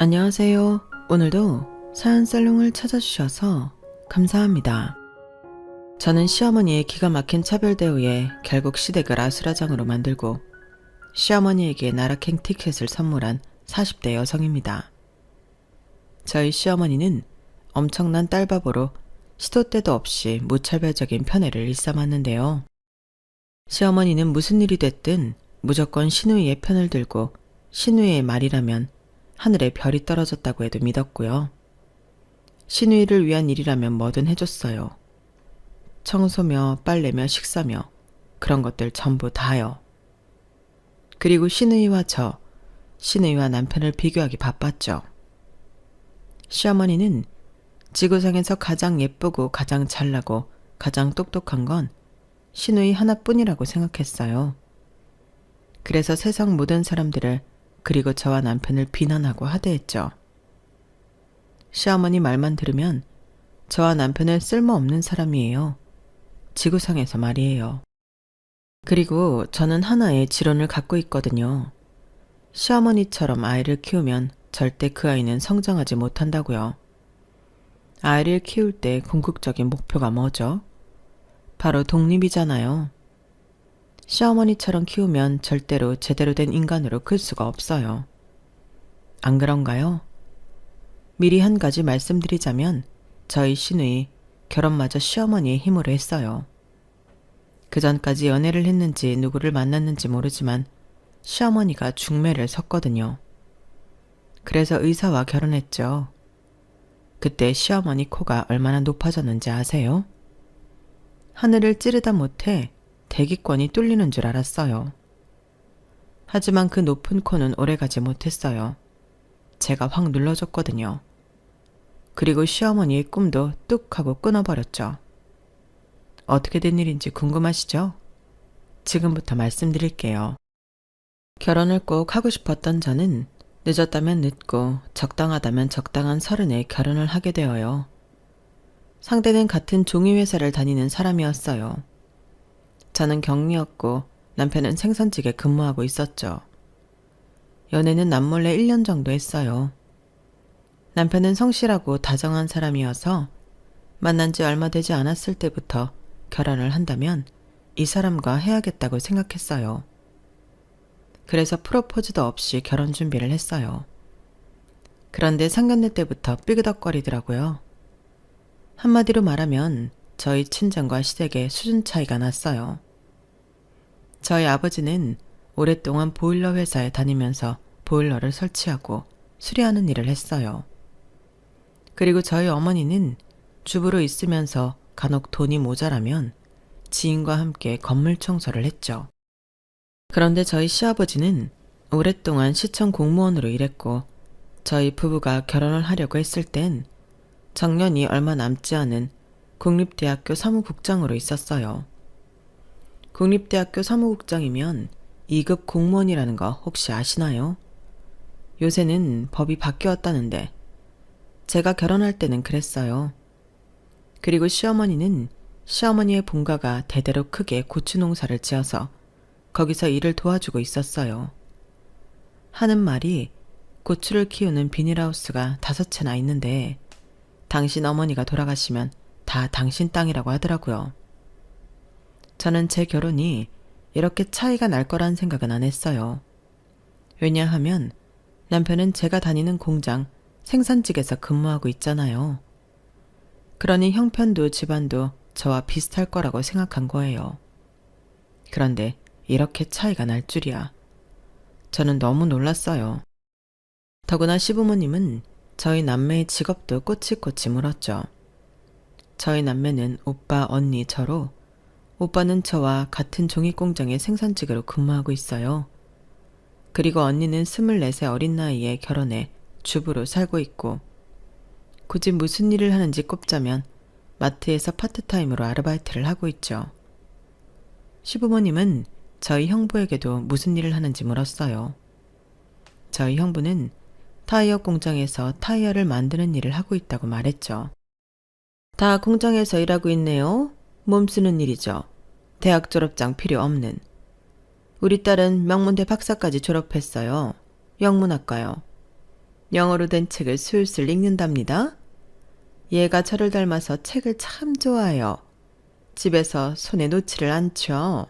안녕하세요. 오늘도 사연살롱을 찾아주셔서 감사합니다. 저는 시어머니의 기가 막힌 차별 대우에 결국 시댁을 아수라장으로 만들고 시어머니에게 나락행 티켓을 선물한 40대 여성입니다. 저희 시어머니는 엄청난 딸바보로 시도 때도 없이 무차별적인 편애를 일삼았는데요. 시어머니는 무슨 일이 됐든 무조건 시누이의 편을 들고 시누이의 말이라면 하늘에 별이 떨어졌다고 해도 믿었고요. 시누이를 위한 일이라면 뭐든 해줬어요. 청소며 빨래며 식사며 그런 것들 전부 다요. 그리고 시누이와 시누이와 남편을 비교하기 바빴죠. 시어머니는 지구상에서 가장 예쁘고 가장 잘나고 가장 똑똑한 건 시누이 하나뿐이라고 생각했어요. 그래서 세상 모든 사람들을 그리고 저와 남편을 비난하고 하대했죠. 시어머니 말만 들으면 저와 남편은 쓸모없는 사람이에요. 지구상에서 말이에요. 그리고 저는 하나의 지론을 갖고 있거든요. 시어머니처럼 아이를 키우면 절대 그 아이는 성장하지 못한다고요. 아이를 키울 때 궁극적인 목표가 뭐죠? 바로 독립이잖아요. 시어머니처럼 키우면 절대로 제대로 된 인간으로 클 수가 없어요. 안 그런가요? 미리 한 가지 말씀드리자면 저희 시누이 결혼마저 시어머니의 힘으로 했어요. 그 전까지 연애를 했는지 누구를 만났는지 모르지만 시어머니가 중매를 섰거든요. 그래서 의사와 결혼했죠. 그때 시어머니 코가 얼마나 높아졌는지 아세요? 하늘을 찌르다 못해 대기권이 뚫리는 줄 알았어요. 하지만 그 높은 코는 오래가지 못했어요. 제가 확 눌러줬거든요. 그리고 시어머니의 꿈도 뚝 하고 끊어버렸죠. 어떻게 된 일인지 궁금하시죠? 지금부터 말씀드릴게요. 결혼을 꼭 하고 싶었던 저는 늦었다면 늦고 적당하다면 적당한 30에 결혼을 하게 되어요. 상대는 같은 종이회사를 다니는 사람이었어요. 저는 격리였고 남편은 생선직에 근무하고 있었죠. 연애는 남몰래 1년 정도 했어요. 남편은 성실하고 다정한 사람이어서 만난 지 얼마 되지 않았을 때부터 결혼을 한다면 이 사람과 해야겠다고 생각했어요. 그래서 프로포즈도 없이 결혼 준비를 했어요. 그런데 상견례 때부터 삐그덕거리더라고요. 한마디로 말하면 저희 친정과 시댁의 수준 차이가 났어요. 저희 아버지는 오랫동안 보일러 회사에 다니면서 보일러를 설치하고 수리하는 일을 했어요. 그리고 저희 어머니는 주부로 있으면서 간혹 돈이 모자라면 지인과 함께 건물 청소를 했죠. 그런데 저희 시아버지는 오랫동안 시청 공무원으로 일했고 저희 부부가 결혼을 하려고 했을 땐 정년이 얼마 남지 않은 국립대학교 사무국장으로 있었어요. 국립대학교 사무국장이면 2급 공무원이라는 거 혹시 아시나요? 요새는 법이 바뀌었다는데 제가 결혼할 때는 그랬어요. 그리고 시어머니는 시어머니의 본가가 대대로 크게 고추 농사를 지어서 거기서 일을 도와주고 있었어요. 하는 말이 고추를 키우는 비닐하우스가 5채나 있는데 당신 어머니가 돌아가시면 다 당신 땅이라고 하더라고요. 저는 제 결혼이 이렇게 차이가 날 거란 생각은 안 했어요. 왜냐하면 남편은 제가 다니는 공장 생산직에서 근무하고 있잖아요. 그러니 형편도 집안도 저와 비슷할 거라고 생각한 거예요. 그런데 이렇게 차이가 날 줄이야. 저는 너무 놀랐어요. 더구나 시부모님은 저희 남매의 직업도 꼬치꼬치 물었죠. 저희 남매는 오빠, 언니, 저로 오빠는 저와 같은 종이공장의 생산직으로 근무하고 있어요. 그리고 언니는 24세 어린 나이에 결혼해 주부로 살고 있고 굳이 무슨 일을 하는지 꼽자면 마트에서 파트타임으로 아르바이트를 하고 있죠. 시부모님은 저희 형부에게도 무슨 일을 하는지 물었어요. 저희 형부는 타이어 공장에서 타이어를 만드는 일을 하고 있다고 말했죠. 다 공장에서 일하고 있네요. 몸 쓰는 일이죠. 대학 졸업장 필요 없는. 우리 딸은 명문대 박사까지 졸업했어요. 영문학과요. 영어로 된 책을 술술 읽는답니다. 얘가 저를 닮아서 책을 참 좋아해요. 집에서 손에 놓지를 않죠.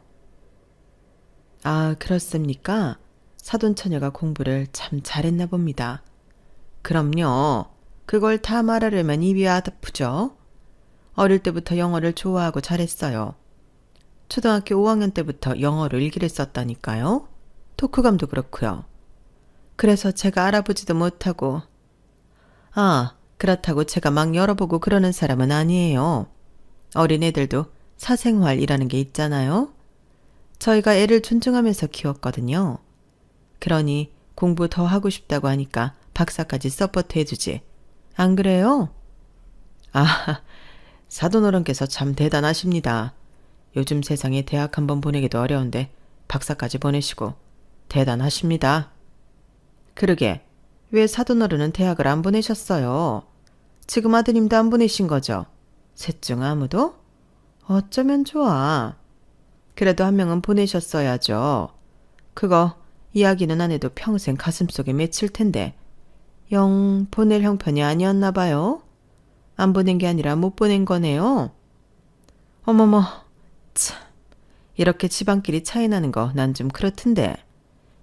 아, 그렇습니까? 사돈처녀가 공부를 참 잘했나 봅니다. 그럼요. 그걸 다 말하려면 입이 아프죠. 어릴 때부터 영어를 좋아하고 잘했어요. 초등학교 5학년 때부터 영어로 일기를 썼다니까요. 독후감도 그렇고요. 그래서 제가 알아보지도 못하고. 아, 그렇다고 제가 막 열어보고 그러는 사람은 아니에요. 어린애들도 사생활이라는 게 있잖아요. 저희가 애를 존중하면서 키웠거든요. 그러니 공부 더 하고 싶다고 하니까 박사까지 서포트 해주지. 안 그래요? 아, 사돈어른께서 참 대단하십니다. 요즘 세상에 대학 한번 보내기도 어려운데 박사까지 보내시고 대단하십니다. 그러게, 왜 사돈어른은 대학을 안 보내셨어요? 지금 아드님도 안 보내신 거죠? 셋 중 아무도? 어쩌면 좋아. 그래도 한 명은 보내셨어야죠. 그거 이야기는 안 해도 평생 가슴속에 맺힐 텐데 영 보낼 형편이 아니었나 봐요. 안 보낸 게 아니라 못 보낸 거네요. 어머머, 참. 이렇게 집안끼리 차이 나는 거 난 좀 그렇던데.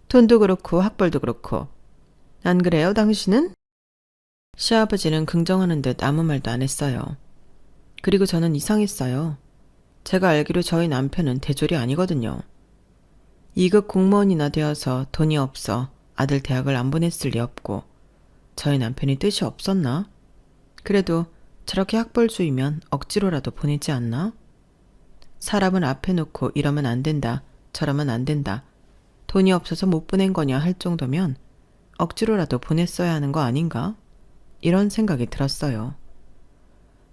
돈도 그렇고 학벌도 그렇고. 안 그래요, 당신은? 시아버지는 긍정하는 듯 아무 말도 안 했어요. 그리고 저는 이상했어요. 제가 알기로 저희 남편은 대졸이 아니거든요. 2급 공무원이나 되어서 돈이 없어 아들 대학을 안 보냈을 리 없고 저희 남편이 뜻이 없었나? 그래도 저렇게 학벌주의면 억지로라도 보내지 않나? 사람을 앞에 놓고 이러면 안 된다, 저러면 안 된다, 돈이 없어서 못 보낸 거냐 할 정도면 억지로라도 보냈어야 하는 거 아닌가? 이런 생각이 들었어요.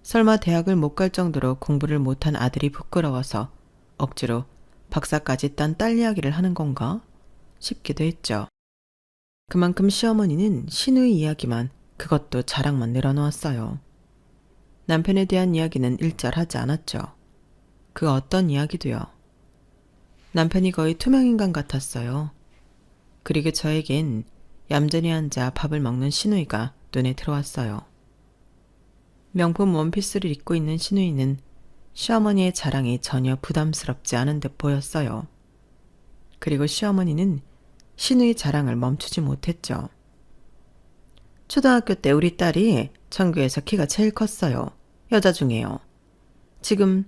설마 대학을 못 갈 정도로 공부를 못한 아들이 부끄러워서 억지로 박사까지 딴 딸 이야기를 하는 건가 싶기도 했죠. 그만큼 시어머니는 신우의 이야기만, 그것도 자랑만 늘어놓았어요. 남편에 대한 이야기는 일절하지 않았죠. 그 어떤 이야기도요. 남편이 거의 투명인간 같았어요. 그리고 저에겐 얌전히 앉아 밥을 먹는 신우이가 눈에 들어왔어요. 명품 원피스를 입고 있는 신우이는 시어머니의 자랑이 전혀 부담스럽지 않은 듯 보였어요. 그리고 시어머니는 신우의 자랑을 멈추지 못했죠. 초등학교 때 우리 딸이 전교에서 키가 제일 컸어요. 여자 중에요. 지금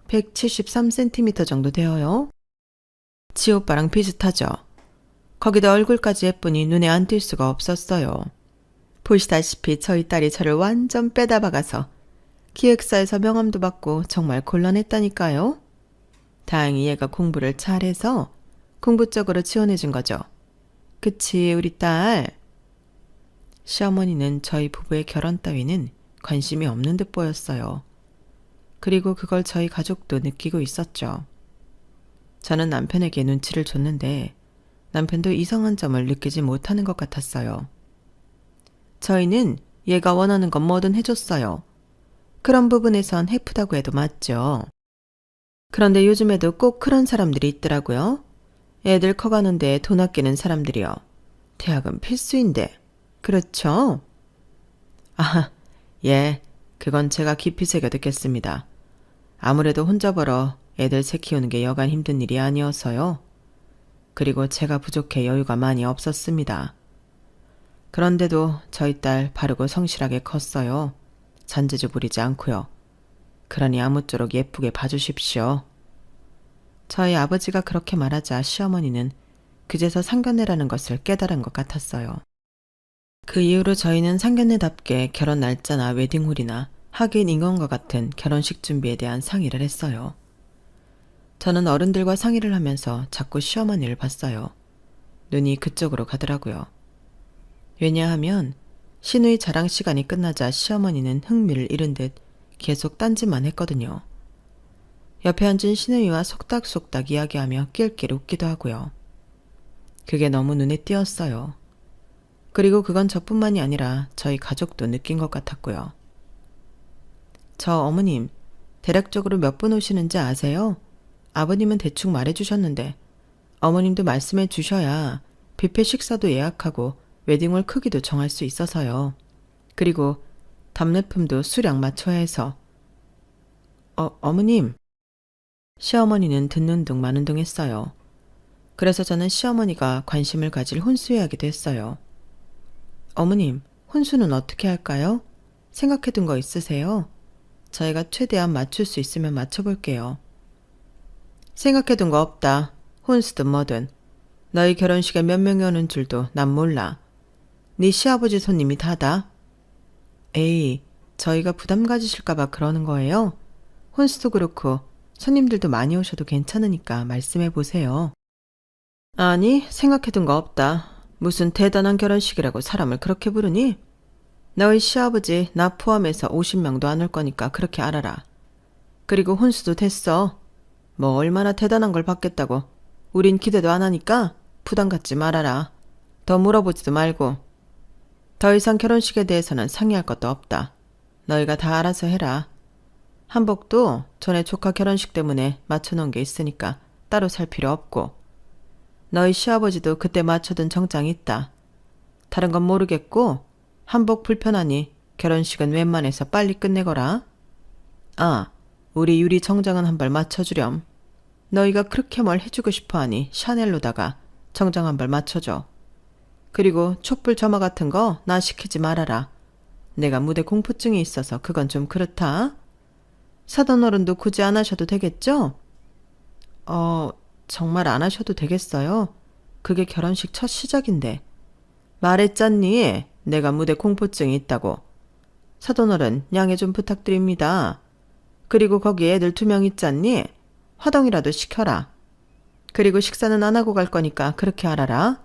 173cm 정도 되어요. 지 오빠랑 비슷하죠. 거기다 얼굴까지 예쁘니 눈에 안 띌 수가 없었어요. 보시다시피 저희 딸이 저를 완전 빼다 박아서 기획사에서 명함도 받고 정말 곤란했다니까요. 다행히 얘가 공부를 잘해서 공부 쪽으로 지원해준 거죠. 그치, 우리 딸. 시어머니는 저희 부부의 결혼 따위는 관심이 없는 듯 보였어요. 그리고 그걸 저희 가족도 느끼고 있었죠. 저는 남편에게 눈치를 줬는데 남편도 이상한 점을 느끼지 못하는 것 같았어요. 저희는 얘가 원하는 건 뭐든 해줬어요. 그런 부분에선 해프다고 해도 맞죠. 그런데 요즘에도 꼭 그런 사람들이 있더라고요. 애들 커가는데 돈 아끼는 사람들이요. 대학은 필수인데. 그렇죠? 아, 예, 그건 제가 깊이 새겨 듣겠습니다. 아무래도 혼자 벌어 애들 새 키우는 게 여간 힘든 일이 아니어서요. 그리고 제가 부족해 여유가 많이 없었습니다. 그런데도 저희 딸 바르고 성실하게 컸어요. 잔재주 부리지 않고요. 그러니 아무쪼록 예쁘게 봐주십시오. 저희 아버지가 그렇게 말하자 시어머니는 그제서 상견례라는 것을 깨달은 것 같았어요. 그 이후로 저희는 상견례답게 결혼 날짜나 웨딩홀이나 하객 인원과 같은 결혼식 준비에 대한 상의를 했어요. 저는 어른들과 상의를 하면서 자꾸 시어머니를 봤어요. 눈이 그쪽으로 가더라고요. 왜냐하면 신우의 자랑 시간이 끝나자 시어머니는 흥미를 잃은 듯 계속 딴짓만 했거든요. 옆에 앉은 신우이와 속닥속닥 이야기하며 낄낄 웃기도 하고요. 그게 너무 눈에 띄었어요. 그리고 그건 저뿐만이 아니라 저희 가족도 느낀 것 같았고요. 저 어머님, 대략적으로 몇 분 오시는지 아세요? 아버님은 대충 말해주셨는데 어머님도 말씀해 주셔야 뷔페 식사도 예약하고 웨딩홀 크기도 정할 수 있어서요. 그리고 답례품도 수량 맞춰야 해서. 어머님. 시어머니는 듣는 둥 마는 둥 했어요. 그래서 저는 시어머니가 관심을 가질 혼수 이야기도 했어요. 어머님, 혼수는 어떻게 할까요? 생각해둔 거 있으세요? 저희가 최대한 맞출 수 있으면 맞춰볼게요. 생각해둔 거 없다. 혼수든 뭐든. 너희 결혼식에 몇 명이 오는 줄도 난 몰라. 네 시아버지 손님이 다다. 에이, 저희가 부담 가지실까봐 그러는 거예요. 혼수도 그렇고 손님들도 많이 오셔도 괜찮으니까 말씀해보세요. 아니, 생각해둔 거 없다. 무슨 대단한 결혼식이라고 사람을 그렇게 부르니? 너희 시아버지 나 포함해서 50명도 안 올 거니까 그렇게 알아라. 그리고 혼수도 됐어. 뭐 얼마나 대단한 걸 받겠다고. 우린 기대도 안 하니까 부담 갖지 말아라. 더 물어보지도 말고. 더 이상 결혼식에 대해서는 상의할 것도 없다. 너희가 다 알아서 해라. 한복도 전에 조카 결혼식 때문에 맞춰놓은 게 있으니까 따로 살 필요 없고. 너희 시아버지도 그때 맞춰둔 정장이 있다. 다른 건 모르겠고 한복 불편하니 결혼식은 웬만해서 빨리 끝내거라. 아, 우리 유리 정장은 한 벌 맞춰주렴. 너희가 그렇게 뭘 해주고 싶어하니 샤넬로다가 정장 한 벌 맞춰줘. 그리고 촛불 점화 같은 거 나 시키지 말아라. 내가 무대 공포증이 있어서 그건 좀 그렇다. 사돈 어른도 굳이 안 하셔도 되겠죠? 정말 안 하셔도 되겠어요? 그게 결혼식 첫 시작인데. 말했잖니? 내가 무대 공포증이 있다고. 사돈 어른 양해 좀 부탁드립니다. 그리고 거기 애들 2명 있잖니? 화동이라도 시켜라. 그리고 식사는 안 하고 갈 거니까 그렇게 알아라.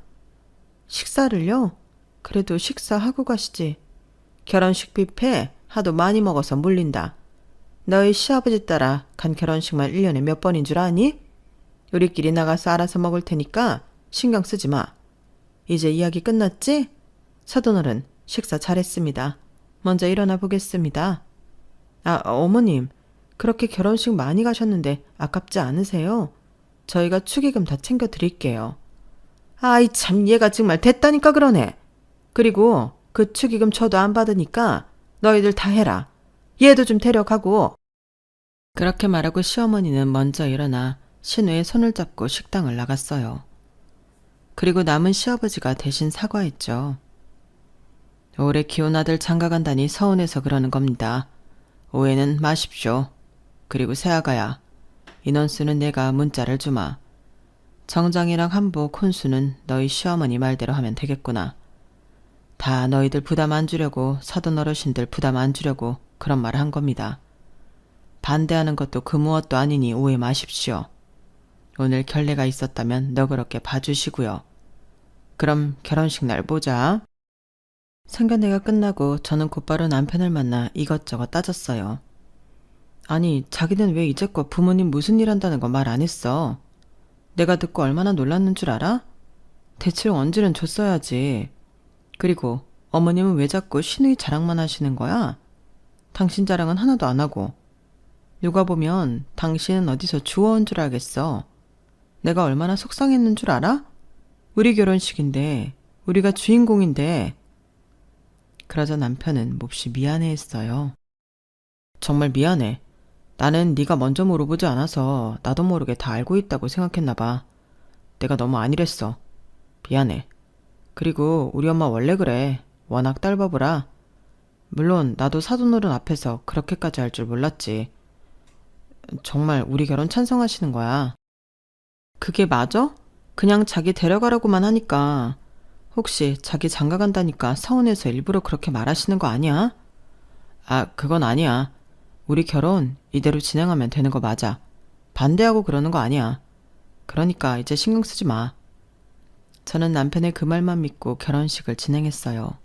식사를요? 그래도 식사하고 가시지. 결혼식 뷔페 하도 많이 먹어서 물린다. 너희 시아버지 따라 간 결혼식만 1년에 몇 번인 줄 아니? 우리끼리 나가서 알아서 먹을 테니까 신경 쓰지 마. 이제 이야기 끝났지? 사돈어른, 식사 잘했습니다. 먼저 일어나 보겠습니다. 어머님, 그렇게 결혼식 많이 가셨는데 아깝지 않으세요? 저희가 축의금 다 챙겨 드릴게요. 아이 참, 얘가 정말 됐다니까 그러네. 그리고 그 축의금 저도 안 받으니까 너희들 다 해라. 얘도 좀 데려가고. 그렇게 말하고 시어머니는 먼저 일어나 신우의 손을 잡고 식당을 나갔어요. 그리고 남은 시아버지가 대신 사과했죠. 올해 키운 아들 장가간다니 서운해서 그러는 겁니다. 오해는 마십시오. 그리고 새아가야, 인원수는 내가 문자를 주마. 정장이랑 한복, 혼수는 너희 시어머니 말대로 하면 되겠구나. 다 너희들 부담 안 주려고, 사돈 어르신들 부담 안 주려고 그런 말을 한 겁니다. 반대하는 것도 그 무엇도 아니니 오해 마십시오. 오늘 결례가 있었다면 너그럽게 봐주시고요. 그럼 결혼식 날 보자. 상견례가 끝나고 저는 곧바로 남편을 만나 이것저것 따졌어요. 아니, 자기는 왜 이제껏 부모님 무슨 일 한다는 거 말 안 했어? 내가 듣고 얼마나 놀랐는 줄 알아? 대체 언질은 줬어야지. 그리고 어머님은 왜 자꾸 신우이 자랑만 하시는 거야? 당신 자랑은 하나도 안 하고. 누가 보면 당신은 어디서 주워온 줄 알겠어. 내가 얼마나 속상했는 줄 알아? 우리 결혼식인데, 우리가 주인공인데. 그러자 남편은 몹시 미안해했어요. 정말 미안해. 나는 네가 먼저 물어보지 않아서 나도 모르게 다 알고 있다고 생각했나 봐. 내가 너무 안일했어. 미안해. 그리고 우리 엄마 원래 그래. 워낙 딸바보라. 물론 나도 사돈어른 앞에서 그렇게까지 할 줄 몰랐지. 정말 우리 결혼 찬성하시는 거야. 그게 맞아? 그냥 자기 데려가라고만 하니까. 혹시 자기 장가 간다니까 서운해서 일부러 그렇게 말하시는 거 아니야? 그건 아니야. 우리 결혼 이대로 진행하면 되는 거 맞아. 반대하고 그러는 거 아니야. 그러니까 이제 신경 쓰지 마. 저는 남편의 그 말만 믿고 결혼식을 진행했어요.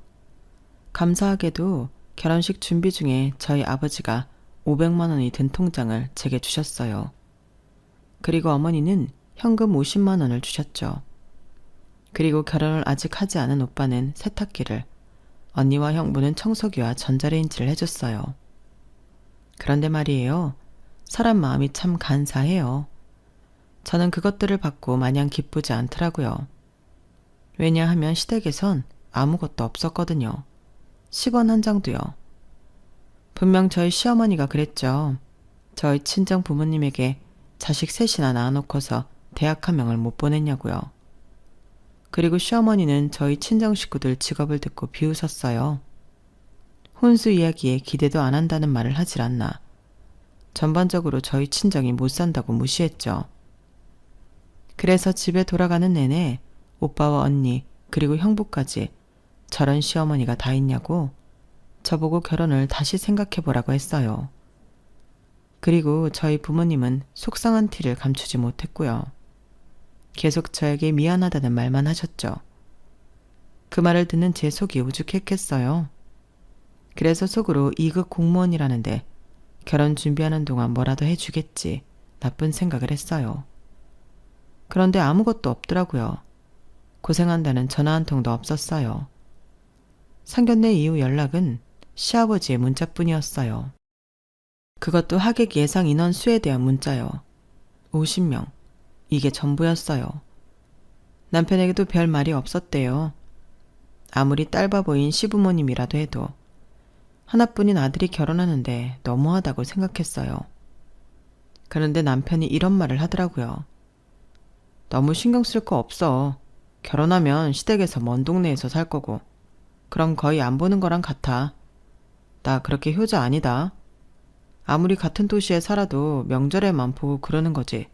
감사하게도 결혼식 준비 중에 저희 아버지가 500만 원이 든 통장을 제게 주셨어요. 그리고 어머니는 현금 50만 원을 주셨죠. 그리고 결혼을 아직 하지 않은 오빠는 세탁기를, 언니와 형부는 청소기와 전자레인지를 해줬어요. 그런데 말이에요. 사람 마음이 참 간사해요. 저는 그것들을 받고 마냥 기쁘지 않더라고요. 왜냐하면 시댁에선 아무것도 없었거든요. 10원 한 장도요. 분명 저희 시어머니가 그랬죠. 저희 친정 부모님에게 자식 셋이나 낳아놓고서 대학 한 명을 못 보냈냐고요. 그리고 시어머니는 저희 친정 식구들 직업을 듣고 비웃었어요. 혼수 이야기에 기대도 안 한다는 말을 하질 않나. 전반적으로 저희 친정이 못 산다고 무시했죠. 그래서 집에 돌아가는 내내 오빠와 언니 그리고 형부까지 저런 시어머니가 다 있냐고 저보고 결혼을 다시 생각해보라고 했어요. 그리고 저희 부모님은 속상한 티를 감추지 못했고요. 계속 저에게 미안하다는 말만 하셨죠. 그 말을 듣는 제 속이 우죽했겠어요. 그래서 속으로 2급 공무원이라는데 결혼 준비하는 동안 뭐라도 해주겠지 나쁜 생각을 했어요. 그런데 아무것도 없더라고요. 고생한다는 전화 한 통도 없었어요. 상견례 이후 연락은 시아버지의 문자뿐이었어요. 그것도 하객 예상 인원 수에 대한 문자요. 50명. 이게 전부였어요. 남편에게도 별 말이 없었대요. 아무리 딸바 보인 시부모님이라도 해도 하나뿐인 아들이 결혼하는데 너무하다고 생각했어요. 그런데 남편이 이런 말을 하더라고요. 너무 신경 쓸 거 없어. 결혼하면 시댁에서 먼 동네에서 살 거고 그럼 거의 안 보는 거랑 같아. 나 그렇게 효자 아니다. 아무리 같은 도시에 살아도 명절에만 보고 그러는 거지.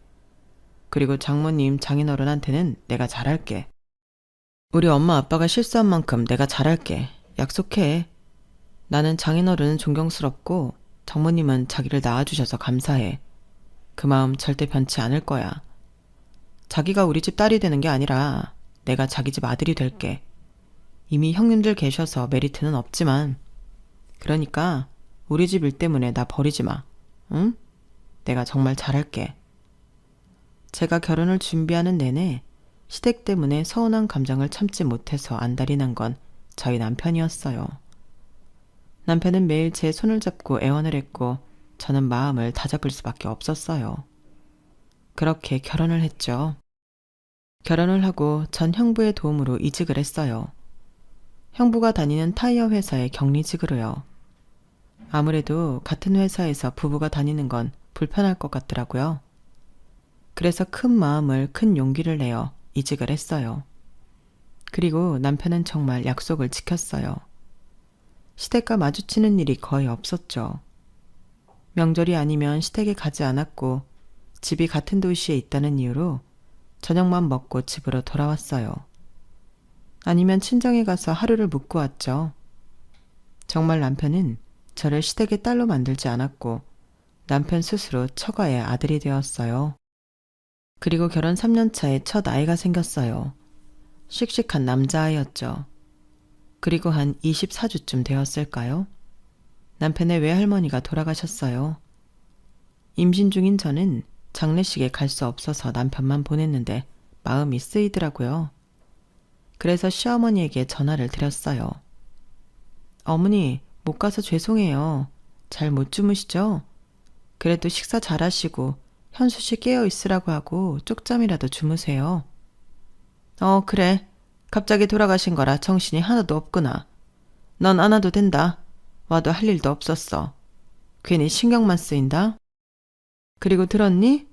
그리고 장모님, 장인어른한테는 내가 잘할게. 우리 엄마 아빠가 실수한 만큼 내가 잘할게. 약속해. 나는 장인어른은 존경스럽고 장모님은 자기를 낳아주셔서 감사해. 그 마음 절대 변치 않을 거야. 자기가 우리 집 딸이 되는 게 아니라 내가 자기 집 아들이 될게. 이미 형님들 계셔서 메리트는 없지만 그러니까 우리 집 일 때문에 나 버리지 마. 응? 내가 정말 잘할게. 제가 결혼을 준비하는 내내 시댁 때문에 서운한 감정을 참지 못해서 안달이 난 건 저희 남편이었어요. 남편은 매일 제 손을 잡고 애원을 했고 저는 마음을 다잡을 수밖에 없었어요. 그렇게 결혼을 했죠. 결혼을 하고 전 형부의 도움으로 이직을 했어요. 형부가 다니는 타이어 회사에 격리직으로요. 아무래도 같은 회사에서 부부가 다니는 건 불편할 것 같더라고요. 그래서 큰 마음을 큰 용기를 내어 이직을 했어요. 그리고 남편은 정말 약속을 지켰어요. 시댁과 마주치는 일이 거의 없었죠. 명절이 아니면 시댁에 가지 않았고 집이 같은 도시에 있다는 이유로 저녁만 먹고 집으로 돌아왔어요. 아니면 친정에 가서 하루를 묵고 왔죠. 정말 남편은 저를 시댁의 딸로 만들지 않았고 남편 스스로 처가의 아들이 되었어요. 그리고 결혼 3년 차에 첫 아이가 생겼어요. 씩씩한 남자아이였죠. 그리고 한 24주쯤 되었을까요? 남편의 외할머니가 돌아가셨어요. 임신 중인 저는 장례식에 갈 수 없어서 남편만 보냈는데 마음이 쓰이더라고요. 그래서 시어머니에게 전화를 드렸어요. 어머니, 못 가서 죄송해요. 잘 못 주무시죠? 그래도 식사 잘하시고 현수 씨 깨어 있으라고 하고 쪽잠이라도 주무세요. 그래. 갑자기 돌아가신 거라 정신이 하나도 없구나. 넌 안 와도 된다. 와도 할 일도 없었어. 괜히 신경만 쓰인다. 그리고 들었니?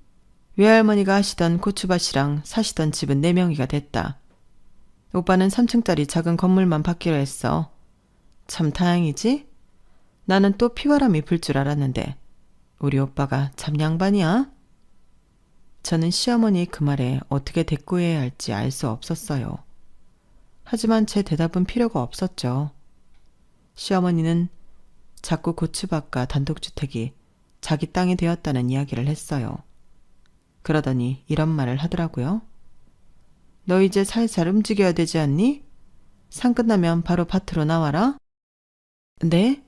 외할머니가 하시던 고추밭이랑 사시던 집은 4명이가 됐다. 오빠는 3층짜리 작은 건물만 받기로 했어. 참 다행이지? 나는 또 피바람이 불 줄 알았는데 우리 오빠가 참 양반이야? 저는 시어머니의 그 말에 어떻게 대꾸해야 할지 알 수 없었어요. 하지만 제 대답은 필요가 없었죠. 시어머니는 자꾸 고추밭과 단독주택이 자기 땅이 되었다는 이야기를 했어요. 그러더니 이런 말을 하더라고요. 너 이제 살살 움직여야 되지 않니? 상 끝나면 바로 밭으로 나와라. 네?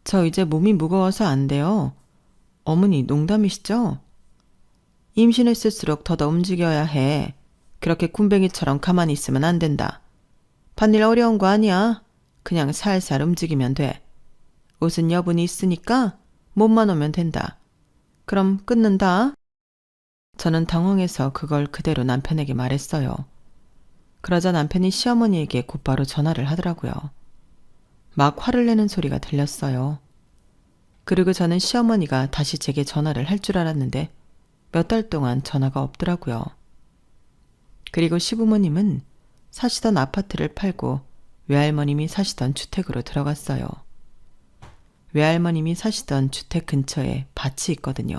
저 이제 몸이 무거워서 안 돼요. 어머니 농담이시죠? 임신했을수록 더더 움직여야 해. 그렇게 군뱅이처럼 가만히 있으면 안 된다. 밭일 어려운 거 아니야. 그냥 살살 움직이면 돼. 옷은 여분이 있으니까 몸만 오면 된다. 그럼 끊는다. 저는 당황해서 그걸 그대로 남편에게 말했어요. 그러자 남편이 시어머니에게 곧바로 전화를 하더라고요. 막 화를 내는 소리가 들렸어요. 그리고 저는 시어머니가 다시 제게 전화를 할 줄 알았는데 몇 달 동안 전화가 없더라고요. 그리고 시부모님은 사시던 아파트를 팔고 외할머님이 사시던 주택으로 들어갔어요. 외할머님이 사시던 주택 근처에 밭이 있거든요.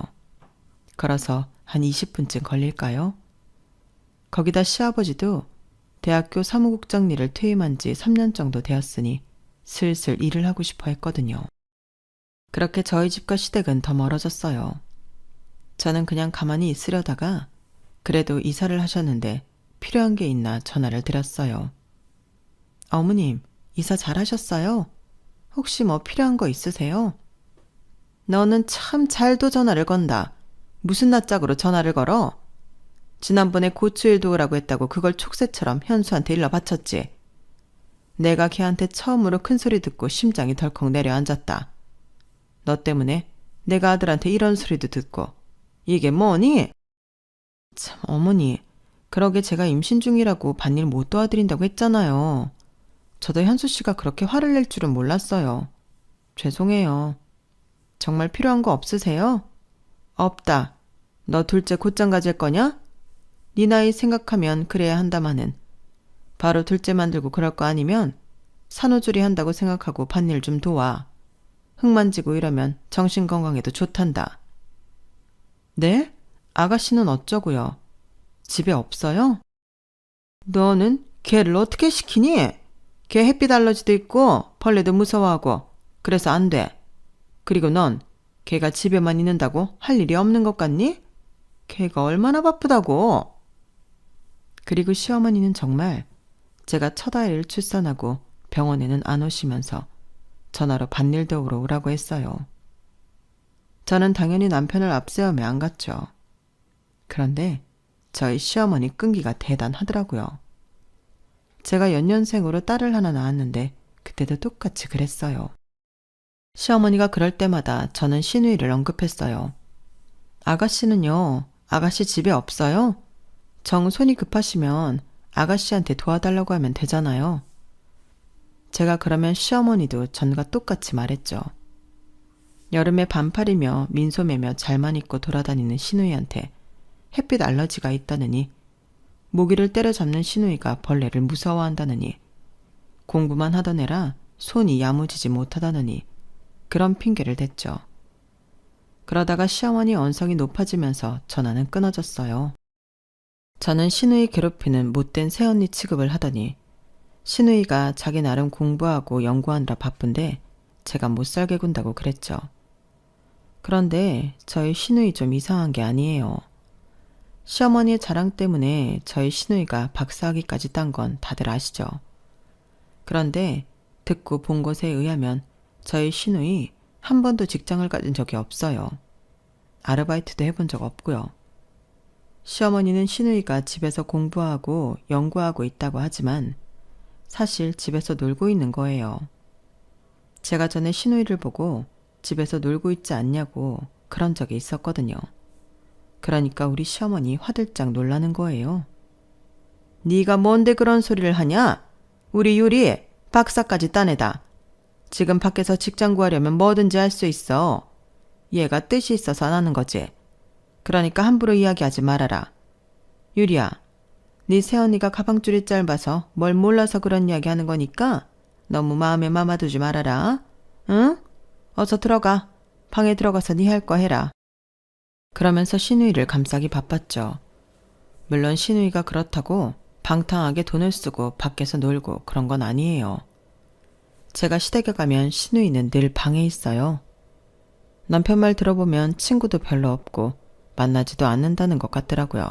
걸어서 한 20분쯤 걸릴까요? 거기다 시아버지도 대학교 사무국장일을 퇴임한 지 3년 정도 되었으니 슬슬 일을 하고 싶어 했거든요. 그렇게 저희 집과 시댁은 더 멀어졌어요. 저는 그냥 가만히 있으려다가 그래도 이사를 하셨는데 필요한 게 있나 전화를 드렸어요. 어머님, 이사 잘하셨어요? 혹시 뭐 필요한 거 있으세요? 너는 참 잘도 전화를 건다. 무슨 낯짝으로 전화를 걸어? 지난번에 고추일 도우라고 했다고 그걸 촉새처럼 현수한테 일러 바쳤지. 내가 걔한테 처음으로 큰 소리 듣고 심장이 덜컥 내려앉았다. 너 때문에 내가 아들한테 이런 소리도 듣고. 이게 뭐니? 참 어머니, 그러게 제가 임신 중이라고 밭일 못 도와드린다고 했잖아요. 저도 현수 씨가 그렇게 화를 낼 줄은 몰랐어요. 죄송해요. 정말 필요한 거 없으세요? 없다. 너 둘째 곧장 가질 거냐? 네 나이 생각하면 그래야 한다마는. 바로 둘째 만들고 그럴 거 아니면 산후조리 한다고 생각하고 밭일 좀 도와. 흙 만지고 이러면 정신건강에도 좋단다. 네? 아가씨는 어쩌고요? 집에 없어요? 너는 걔를 어떻게 시키니? 걔 햇빛 알러지도 있고 벌레도 무서워하고 그래서 안 돼. 그리고 넌 걔가 집에만 있는다고 할 일이 없는 것 같니? 걔가 얼마나 바쁘다고. 그리고 시어머니는 정말 제가 첫 아이를 출산하고 병원에는 안 오시면서 전화로 밭일 도우러 오라고 했어요. 저는 당연히 남편을 앞세우며 안 갔죠. 그런데 저희 시어머니 끈기가 대단하더라고요. 제가 연년생으로 딸을 하나 낳았는데 그때도 똑같이 그랬어요. 시어머니가 그럴 때마다 저는 시누이를 언급했어요. 아가씨는요, 아가씨 집에 없어요? 정 손이 급하시면 아가씨한테 도와달라고 하면 되잖아요. 제가 그러면 시어머니도 전과 똑같이 말했죠. 여름에 반팔이며 민소매며 잘만 입고 돌아다니는 시누이한테 햇빛 알러지가 있다느니, 모기를 때려잡는 시누이가 벌레를 무서워한다느니, 공부만 하던 애라 손이 야무지지 못하다느니 그런 핑계를 댔죠. 그러다가 시어머니 언성이 높아지면서 전화는 끊어졌어요. 저는 시누이 괴롭히는 못된 새언니 취급을 하더니 시누이가 자기 나름 공부하고 연구하느라 바쁜데 제가 못 살게 군다고 그랬죠. 그런데 저희 시누이 좀 이상한 게 아니에요. 시어머니의 자랑 때문에 저희 시누이가 박사학위까지 딴 건 다들 아시죠. 그런데 듣고 본 것에 의하면 저희 시누이 한 번도 직장을 가진 적이 없어요. 아르바이트도 해본 적 없고요. 시어머니는 시누이가 집에서 공부하고 연구하고 있다고 하지만 사실 집에서 놀고 있는 거예요. 제가 전에 시누이를 보고 집에서 놀고 있지 않냐고 그런 적이 있었거든요. 그러니까 우리 시어머니 화들짝 놀라는 거예요. 네가 뭔데 그런 소리를 하냐? 우리 유리 박사까지 따내다. 지금 밖에서 직장 구하려면 뭐든지 할 수 있어. 얘가 뜻이 있어서 안 하는 거지. 그러니까 함부로 이야기하지 말아라. 유리야, 네 새언니가 가방줄이 짧아서 뭘 몰라서 그런 이야기 하는 거니까 너무 마음에 담아두지 말아라. 응? 어서 들어가. 방에 들어가서 네 할 거 해라. 그러면서 시누이를 감싸기 바빴죠. 물론 시누이가 그렇다고 방탕하게 돈을 쓰고 밖에서 놀고 그런 건 아니에요. 제가 시댁에 가면 시누이는 늘 방에 있어요. 남편 말 들어보면 친구도 별로 없고 만나지도 않는다는 것 같더라고요.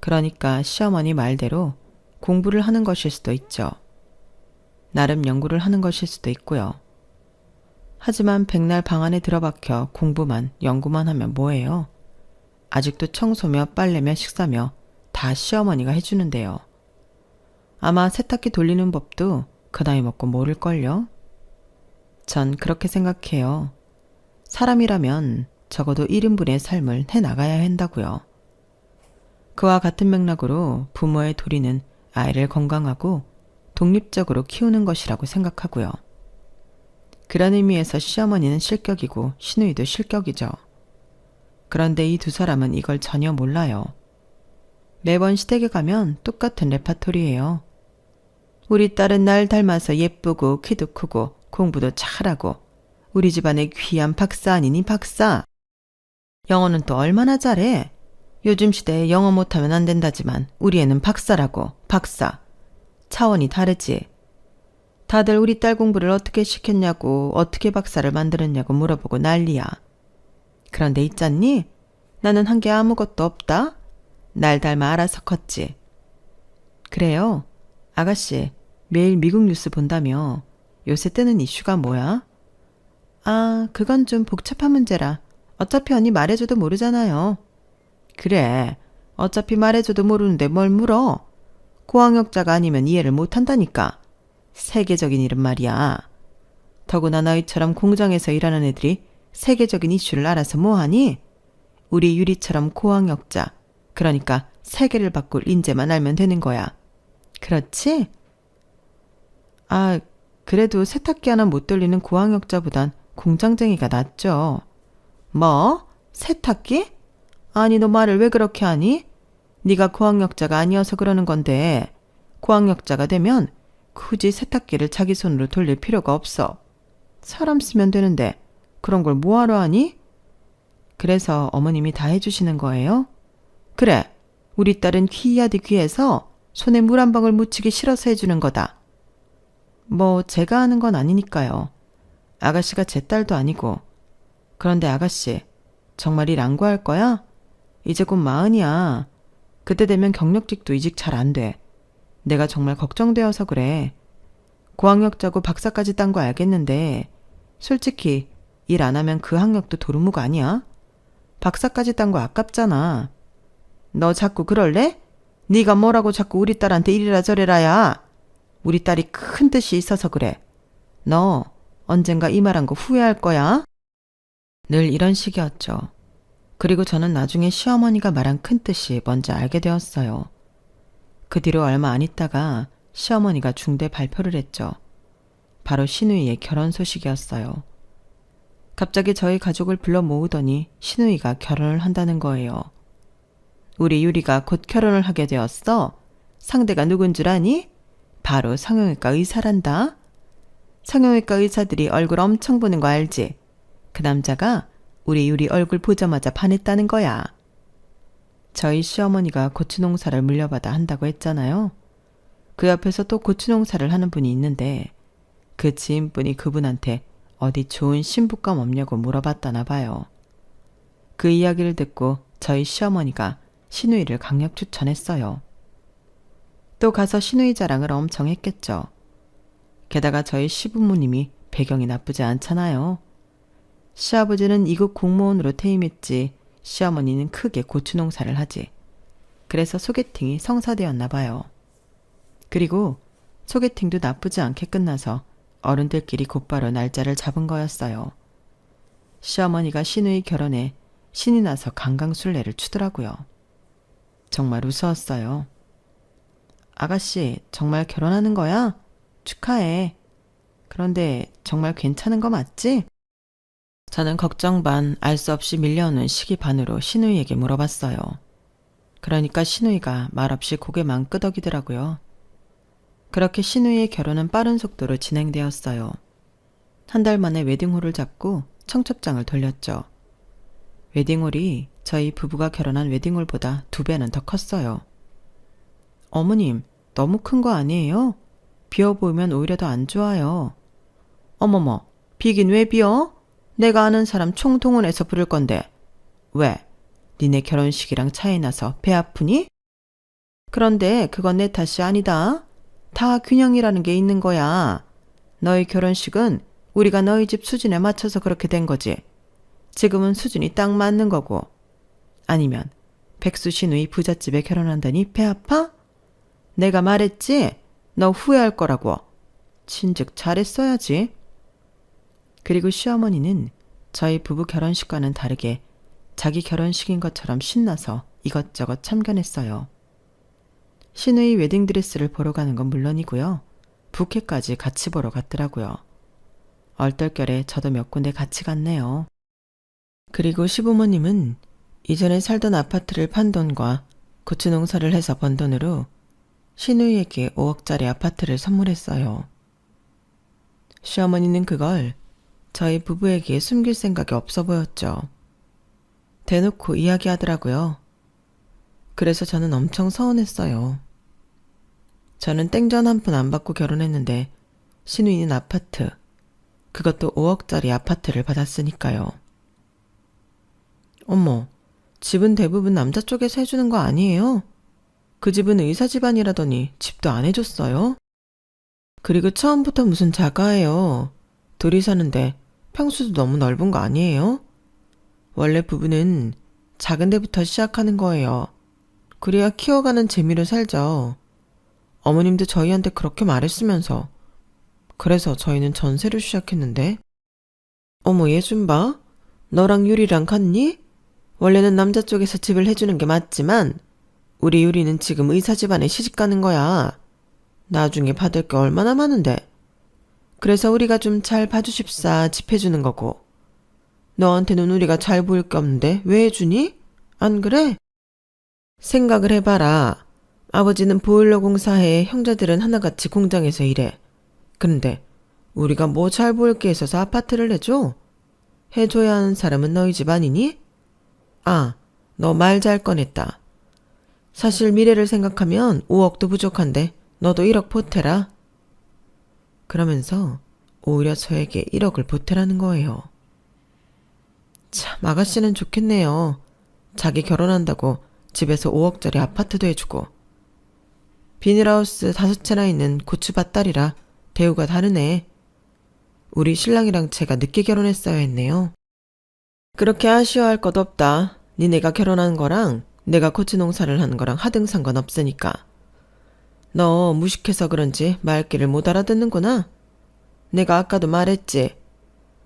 그러니까 시어머니 말대로 공부를 하는 것일 수도 있죠. 나름 연구를 하는 것일 수도 있고요. 하지만 백날 방 안에 들어박혀 공부만 연구만 하면 뭐해요? 아직도 청소며 빨래며 식사며 다 시어머니가 해주는데요. 아마 세탁기 돌리는 법도 그 나이 먹고 모를걸요? 전 그렇게 생각해요. 사람이라면 적어도 1인분의 삶을 해나가야 한다고요. 그와 같은 맥락으로 부모의 도리는 아이를 건강하고 독립적으로 키우는 것이라고 생각하고요. 그런 의미에서 시어머니는 실격이고 시누이도 실격이죠. 그런데 이 두 사람은 이걸 전혀 몰라요. 매번 시댁에 가면 똑같은 레파토리예요. 우리 딸은 날 닮아서 예쁘고 키도 크고 공부도 잘하고 우리 집안의 귀한 박사 아니니 박사. 영어는 또 얼마나 잘해. 요즘 시대에 영어 못하면 안 된다지만 우리 애는 박사라고. 박사. 차원이 다르지. 다들 우리 딸 공부를 어떻게 시켰냐고 어떻게 박사를 만들었냐고 물어보고 난리야. 그런데 있잖니? 나는 한 게 아무것도 없다. 날 닮아 알아서 컸지. 그래요. 아가씨 매일 미국 뉴스 본다며. 요새 뜨는 이슈가 뭐야? 아, 그건 좀 복잡한 문제라. 어차피 언니 말해줘도 모르잖아요. 그래. 어차피 말해줘도 모르는데 뭘 물어. 고학력자가 아니면 이해를 못한다니까. 세계적인 일은 말이야. 더구나 너희처럼 공장에서 일하는 애들이 세계적인 이슈를 알아서 뭐하니? 우리 유리처럼 고학력자, 그러니까 세계를 바꿀 인재만 알면 되는 거야. 그렇지? 아, 그래도 세탁기 하나 못 돌리는 고학력자보단 공장쟁이가 낫죠. 뭐? 세탁기? 아니 너 말을 왜 그렇게 하니? 네가 고학력자가 아니어서 그러는 건데 고학력자가 되면 굳이 세탁기를 자기 손으로 돌릴 필요가 없어. 사람 쓰면 되는데 그런 걸 뭐하러 하니? 그래서 어머님이 다 해주시는 거예요? 그래, 우리 딸은 귀하디 귀해서 손에 물 한 방울 묻히기 싫어서 해주는 거다. 뭐 제가 하는 건 아니니까요. 아가씨가 제 딸도 아니고. 그런데 아가씨, 정말 일 안 구할 거야? 이제 곧 40이야. 그때 되면 경력직도 이직 잘 안 돼. 내가 정말 걱정되어서 그래. 고학력자고 박사까지 딴 거 알겠는데 솔직히 일 안 하면 그 학력도 도루묵 아니야? 박사까지 딴 거 아깝잖아. 너 자꾸 그럴래? 네가 뭐라고 자꾸 우리 딸한테 이리라 저래라야. 우리 딸이 큰 뜻이 있어서 그래. 너 언젠가 이 말한 거 후회할 거야. 늘 이런 식이었죠. 그리고 저는 나중에 시어머니가 말한 큰 뜻이 뭔지 알게 되었어요. 그 뒤로 얼마 안 있다가 시어머니가 중대 발표를 했죠. 바로 시누이의 결혼 소식이었어요. 갑자기 저희 가족을 불러 모으더니 시누이가 결혼을 한다는 거예요. 우리 유리가 곧 결혼을 하게 되었어. 상대가 누군 줄 아니? 바로 성형외과 의사란다. 성형외과 의사들이 얼굴 엄청 보는 거 알지? 그 남자가 우리 유리 얼굴 보자마자 반했다는 거야. 저희 시어머니가 고추 농사를 물려받아 한다고 했잖아요. 그 옆에서 또 고추 농사를 하는 분이 있는데 그 지인분이 그분한테 어디 좋은 신부감 없냐고 물어봤다나 봐요. 그 이야기를 듣고 저희 시어머니가 시누이를 강력 추천했어요. 또 가서 시누이 자랑을 엄청 했겠죠. 게다가 저희 시부모님이 배경이 나쁘지 않잖아요. 시아버지는 이국 공무원으로 퇴임했지 시어머니는 크게 고추 농사를 하지. 그래서 소개팅이 성사되었나 봐요. 그리고 소개팅도 나쁘지 않게 끝나서 어른들끼리 곧바로 날짜를 잡은 거였어요. 시어머니가 시누이 결혼에 신이 나서 강강술래를 추더라고요. 정말 우스웠어요. 아가씨, 정말 결혼하는 거야? 축하해. 그런데 정말 괜찮은 거 맞지? 저는 걱정 반, 알 수 없이 밀려오는 시기 반으로 시누이에게 물어봤어요. 그러니까 시누이가 말없이 고개만 끄덕이더라고요. 그렇게 시누이의 결혼은 빠른 속도로 진행되었어요. 한 달 만에 웨딩홀을 잡고 청첩장을 돌렸죠. 웨딩홀이 저희 부부가 결혼한 웨딩홀보다 2배는 더 컸어요. 어머님, 너무 큰 거 아니에요? 비어 보이면 오히려 더 안 좋아요. 어머머, 비긴 왜 비어? 내가 아는 사람 총동원해서 부를 건데. 왜? 니네 결혼식이랑 차이 나서 배 아프니? 그런데 그건 내 탓이 아니다. 다 균형이라는 게 있는 거야. 너희 결혼식은 우리가 너희 집 수준에 맞춰서 그렇게 된 거지. 지금은 수준이 딱 맞는 거고. 아니면 백수 시누이 부잣집에 결혼한다니 배 아파? 내가 말했지? 너 후회할 거라고. 진즉 잘했어야지. 그리고 시어머니는 저희 부부 결혼식과는 다르게 자기 결혼식인 것처럼 신나서 이것저것 참견했어요. 신우이 웨딩드레스를 보러 가는 건 물론이고요. 부케까지 같이 보러 갔더라고요. 얼떨결에 저도 몇 군데 같이 갔네요. 그리고 시부모님은 이전에 살던 아파트를 판 돈과 고추 농사를 해서 번 돈으로 신우이에게 5억짜리 아파트를 선물했어요. 시어머니는 그걸 저희 부부에게 숨길 생각이 없어 보였죠. 대놓고 이야기하더라고요. 그래서 저는 엄청 서운했어요. 저는 땡전 한 푼 안 받고 결혼했는데 신우이는 아파트, 그것도 5억짜리 아파트를 받았으니까요. 어머, 집은 대부분 남자 쪽에서 해주는 거 아니에요? 그 집은 의사 집안이라더니 집도 안 해줬어요? 그리고 처음부터 무슨 자가예요. 둘이 사는데 평수도 너무 넓은 거 아니에요? 원래 부부는 작은 데부터 시작하는 거예요. 그래야 키워가는 재미로 살죠. 어머님도 저희한테 그렇게 말했으면서. 그래서 저희는 전세로 시작했는데. 어머, 얘 좀 봐. 너랑 유리랑 같니? 원래는 남자 쪽에서 집을 해주는 게 맞지만 우리 유리는 지금 의사 집안에 시집 가는 거야. 나중에 받을 게 얼마나 많은데. 그래서 우리가 좀 잘 봐주십사 집 해주는 거고. 너한테는 우리가 잘 보일 게 없는데 왜 해주니? 안 그래? 생각을 해봐라. 아버지는 보일러 공사해, 형제들은 하나같이 공장에서 일해. 그런데 우리가 뭐 잘 보일 게 있어서 아파트를 해줘? 해줘야 하는 사람은 너희 집 아니니? 아, 너 말 잘 꺼냈다. 사실 미래를 생각하면 5억도 부족한데 너도 1억 보태라. 그러면서 오히려 저에게 1억을 보태라는 거예요. 참, 아가씨는 좋겠네요. 자기 결혼한다고 집에서 5억짜리 아파트도 해주고. 비닐하우스 5채나 있는 고추밭 딸이라 대우가 다르네. 우리 신랑이랑 제가 늦게 결혼했어야 했네요. 그렇게 아쉬워할 것 없다. 니네가 결혼한 거랑 내가 고추 농사를 하는 거랑 하등 상관없으니까. 너 무식해서 그런지 말귀를 못 알아듣는구나. 내가 아까도 말했지.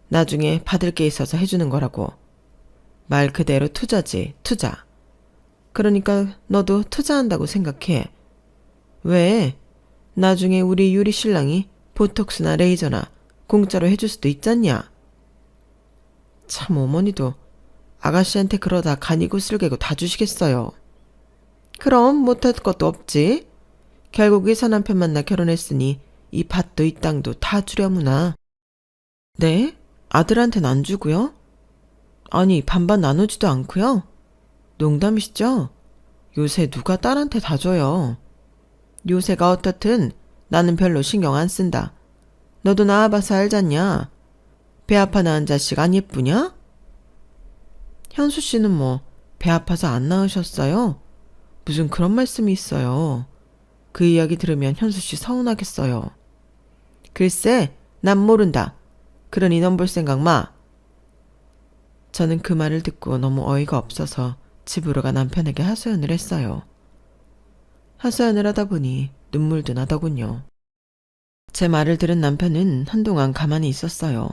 나중에 받을 게 있어서 해주는 거라고. 말 그대로 투자지, 투자. 그러니까 너도 투자한다고 생각해. 왜? 나중에 우리 유리 신랑이 보톡스나 레이저나 공짜로 해줄 수도 있잖냐. 참, 어머니도 아가씨한테 그러다 간이고 쓸개고 다 주시겠어요. 그럼 못할 것도 없지. 결국 의사 남편 만나 결혼했으니 이 밭도 이 땅도 다 주려무나. 네? 아들한테는 안 주고요? 아니, 반반 나누지도 않고요? 농담이시죠? 요새 누가 딸한테 다 줘요. 요새가 어떻든 나는 별로 신경 안 쓴다. 너도 낳아봐서 알잖냐. 배 아파 낳은 자식 안 예쁘냐? 현수 씨는 뭐 배 아파서 안 낳으셨어요? 무슨 그런 말씀이 있어요. 그 이야기 들으면 현수 씨 서운하겠어요. 글쎄, 난 모른다. 그러니 넌 볼 생각 마. 저는 그 말을 듣고 너무 어이가 없어서 집으로 가 남편에게 하소연을 했어요. 하소연을 하다 보니 눈물도 나더군요. 제 말을 들은 남편은 한동안 가만히 있었어요.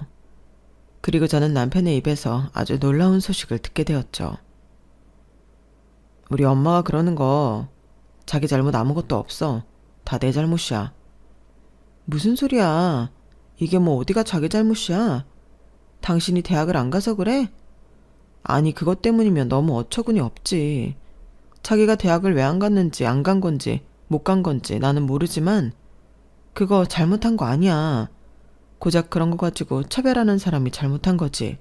그리고 저는 남편의 입에서 아주 놀라운 소식을 듣게 되었죠. 우리 엄마가 그러는 거 자기 잘못 아무것도 없어. 다 내 잘못이야. 무슨 소리야. 이게 뭐 어디가 자기 잘못이야. 당신이 대학을 안 가서 그래? 아니, 그것 때문이면 너무 어처구니 없지. 자기가 대학을 왜 안 갔는지 안 간 건지 못 간 건지 나는 모르지만 그거 잘못한 거 아니야. 고작 그런 거 가지고 차별하는 사람이 잘못한 거지.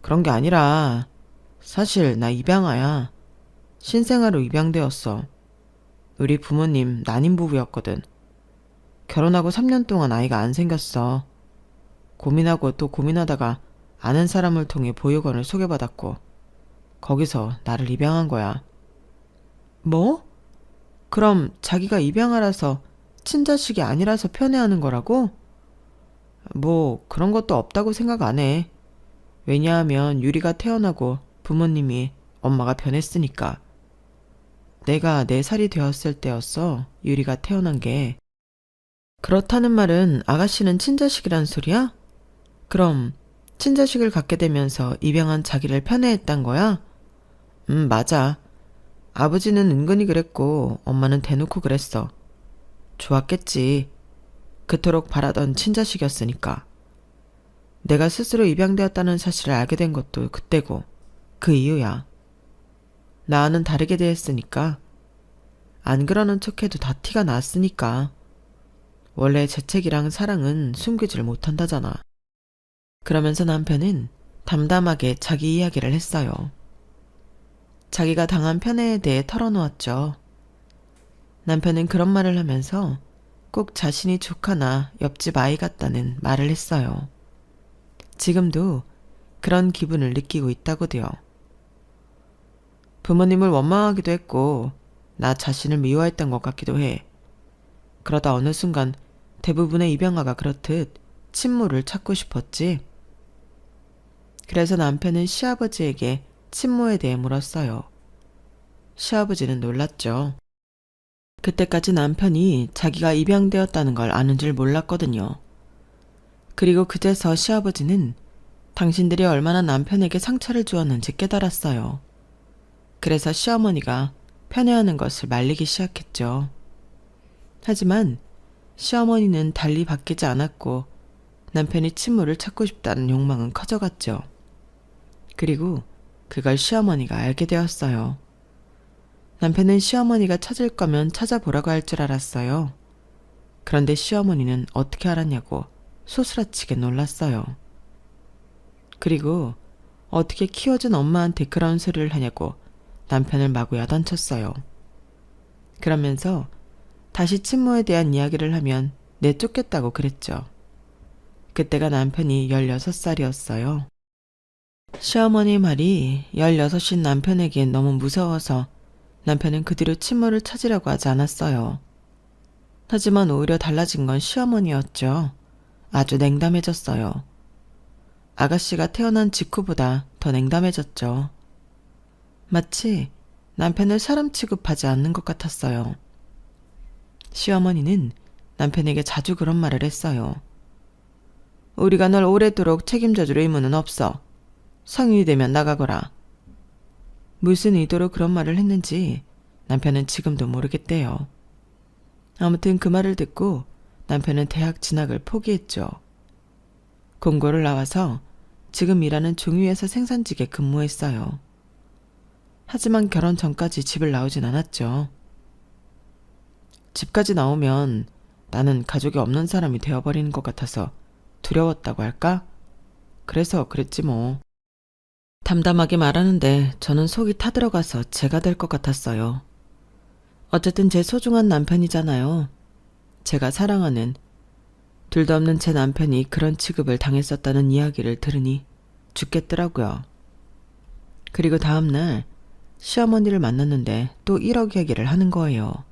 그런 게 아니라 사실 나 입양아야. 신생아로 입양되었어. 우리 부모님 난임 부부였거든. 결혼하고 3년 동안 아이가 안 생겼어. 고민하고 또 고민하다가 아는 사람을 통해 보육원을 소개받았고 거기서 나를 입양한 거야. 뭐? 그럼 자기가 입양아라서 친자식이 아니라서 편애하는 거라고? 뭐 그런 것도 없다고 생각 안 해. 왜냐하면 유리가 태어나고 부모님이 엄마가 변했으니까. 내가 4살이 되었을 때였어, 유리가 태어난 게. 그렇다는 말은 아가씨는 친자식이란 소리야? 그럼 친자식을 갖게 되면서 입양한 자기를 편애했단 거야? 맞아. 아버지는 은근히 그랬고 엄마는 대놓고 그랬어. 좋았겠지. 그토록 바라던 친자식이었으니까. 내가 스스로 입양되었다는 사실을 알게 된 것도 그때고 그 이유야. 나와는 다르게 대했으니까. 안 그러는 척해도 다 티가 났으니까. 원래 재채기랑 사랑은 숨기질 못한다잖아. 그러면서 남편은 담담하게 자기 이야기를 했어요. 자기가 당한 편애에 대해 털어놓았죠. 남편은 그런 말을 하면서 꼭 자신이 조카나 옆집 아이 같다는 말을 했어요. 지금도 그런 기분을 느끼고 있다고도요. 부모님을 원망하기도 했고 나 자신을 미워했던 것 같기도 해. 그러다 어느 순간 대부분의 입양아가 그렇듯 친모를 찾고 싶었지. 그래서 남편은 시아버지에게 친모에 대해 물었어요. 시아버지는 놀랐죠. 그때까지 남편이 자기가 입양되었다는 걸 아는 줄 몰랐거든요. 그리고 그제서 시아버지는 당신들이 얼마나 남편에게 상처를 주었는지 깨달았어요. 그래서 시어머니가 편애하는 것을 말리기 시작했죠. 하지만 시어머니는 달리 바뀌지 않았고 남편이 친모를 찾고 싶다는 욕망은 커져갔죠. 그리고 그걸 시어머니가 알게 되었어요. 남편은 시어머니가 찾을 거면 찾아보라고 할 줄 알았어요. 그런데 시어머니는 어떻게 알았냐고 소스라치게 놀랐어요. 그리고 어떻게 키워준 엄마한테 그런 소리를 하냐고 남편을 마구 야단쳤어요. 그러면서 다시 친모에 대한 이야기를 하면 내쫓겠다고 그랬죠. 그때가 남편이 16살이었어요. 시어머니 말이 16인 남편에겐 너무 무서워서 남편은 그 뒤로 친모를 찾으려고 하지 않았어요. 하지만 오히려 달라진 건 시어머니였죠. 아주 냉담해졌어요. 아가씨가 태어난 직후보다 더 냉담해졌죠. 마치 남편을 사람 취급하지 않는 것 같았어요. 시어머니는 남편에게 자주 그런 말을 했어요. 우리가 널 오래도록 책임져줄 의무는 없어. 성인이 되면 나가거라. 무슨 의도로 그런 말을 했는지 남편은 지금도 모르겠대요. 아무튼 그 말을 듣고 남편은 대학 진학을 포기했죠. 공고를 나와서 지금 일하는 종이회사 생산직에 근무했어요. 하지만 결혼 전까지 집을 나오진 않았죠. 집까지 나오면 나는 가족이 없는 사람이 되어버리는 것 같아서 두려웠다고 할까? 그래서 그랬지 뭐. 담담하게 말하는데 저는 속이 타들어가서 제가 될 것 같았어요. 어쨌든 제 소중한 남편이잖아요. 제가 사랑하는, 둘도 없는 제 남편이 그런 취급을 당했었다는 이야기를 들으니 죽겠더라고요. 그리고 다음날 시어머니를 만났는데 또 1억 얘기를 하는 거예요.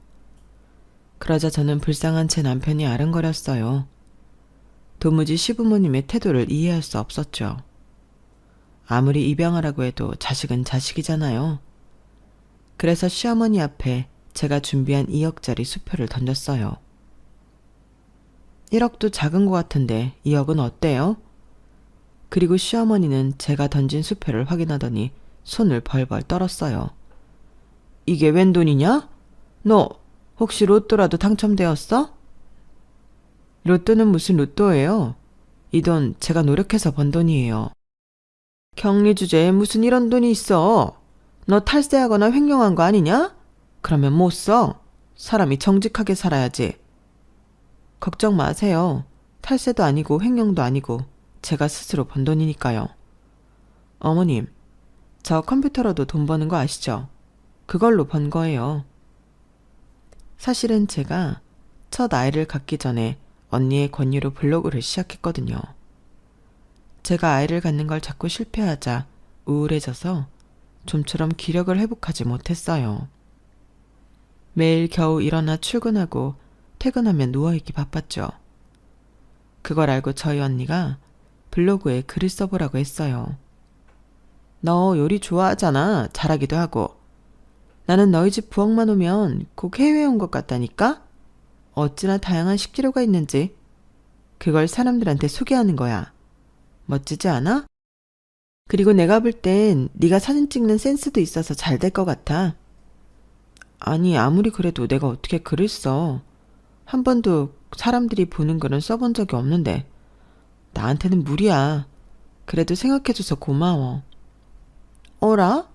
그러자 저는 불쌍한 제 남편이 아른거렸어요. 도무지 시부모님의 태도를 이해할 수 없었죠. 아무리 입양하라고 해도 자식은 자식이잖아요. 그래서 시어머니 앞에 제가 준비한 2억짜리 수표를 던졌어요. 1억도 작은 것 같은데 2억은 어때요? 그리고 시어머니는 제가 던진 수표를 확인하더니 손을 벌벌 떨었어요. 이게 웬 돈이냐? 너 혹시 로또라도 당첨되었어? 로또는 무슨 로또예요? 이 돈 제가 노력해서 번 돈이에요. 격리 주제에 무슨 이런 돈이 있어? 너 탈세하거나 횡령한 거 아니냐? 그러면 못 써. 사람이 정직하게 살아야지. 걱정 마세요. 탈세도 아니고 횡령도 아니고 제가 스스로 번 돈이니까요. 어머님, 저 컴퓨터로도 돈 버는 거 아시죠? 그걸로 번 거예요. 사실은 제가 첫 아이를 갖기 전에 언니의 권유로 블로그를 시작했거든요. 제가 아이를 갖는 걸 자꾸 실패하자 우울해져서 좀처럼 기력을 회복하지 못했어요. 매일 겨우 일어나 출근하고 퇴근하면 누워있기 바빴죠. 그걸 알고 저희 언니가 블로그에 글을 써보라고 했어요. 너 요리 좋아하잖아. 잘하기도 하고. 나는 너희 집 부엌만 오면 꼭 해외에 온 것 같다니까? 어찌나 다양한 식재료가 있는지. 그걸 사람들한테 소개하는 거야. 멋지지 않아? 그리고 내가 볼 땐 네가 사진 찍는 센스도 있어서 잘 될 것 같아. 아니, 아무리 그래도 내가 어떻게 글을 써. 한 번도 사람들이 보는 글은 써본 적이 없는데 나한테는 무리야. 그래도 생각해줘서 고마워. 어라?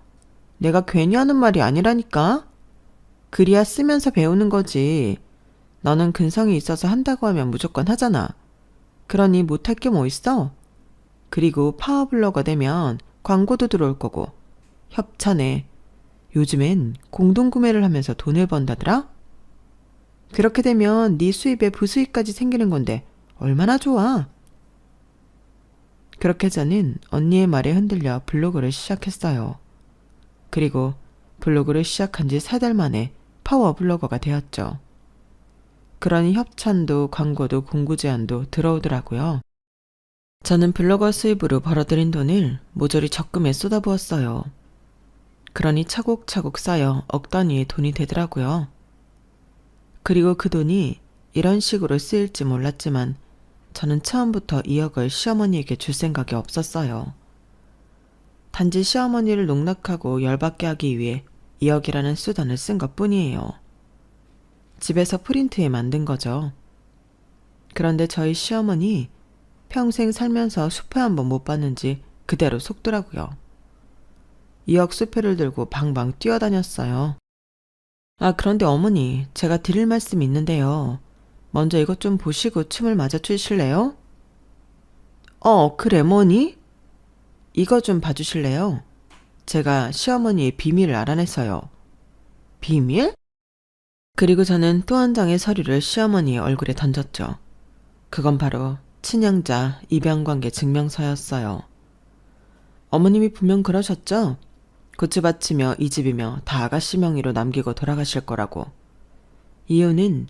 내가 괜히 하는 말이 아니라니까? 글이야 쓰면서 배우는 거지. 너는 근성이 있어서 한다고 하면 무조건 하잖아. 그러니 못할 게 뭐 있어? 그리고 파워블로거 되면 광고도 들어올 거고. 협찬에. 요즘엔 공동구매를 하면서 돈을 번다더라? 그렇게 되면 네 수입에 부수입까지 생기는 건데 얼마나 좋아. 그렇게 저는 언니의 말에 흔들려 블로그를 시작했어요. 그리고 블로그를 시작한 지 3달 만에 파워블로거가 되었죠. 그러니 협찬도 광고도 공구 제안도 들어오더라고요. 저는 블로거 수입으로 벌어들인 돈을 모조리 적금에 쏟아부었어요. 그러니 차곡차곡 쌓여 억 단위의 돈이 되더라고요. 그리고 그 돈이 이런 식으로 쓰일지 몰랐지만 저는 처음부터 2억을 시어머니에게 줄 생각이 없었어요. 단지 시어머니를 농락하고 열받게 하기 위해 2억이라는 수단을 쓴 것뿐이에요. 집에서 프린트해 만든 거죠. 그런데 저희 시어머니 평생 살면서 수표 한 번 못 봤는지 그대로 속더라고요. 2억 수표를 들고 방방 뛰어다녔어요. 아, 그런데 어머니, 제가 드릴 말씀이 있는데요. 먼저 이것 좀 보시고 춤을 맞아주실래요? 그래, 뭐니? 이거 좀 봐주실래요? 제가 시어머니의 비밀을 알아냈어요. 비밀? 그리고 저는 또 한 장의 서류를 시어머니의 얼굴에 던졌죠. 그건 바로 친양자 입양관계 증명서였어요. 어머님이 분명 그러셨죠? 고추 바치며 이 집이며 다 아가씨 명의로 남기고 돌아가실 거라고. 이유는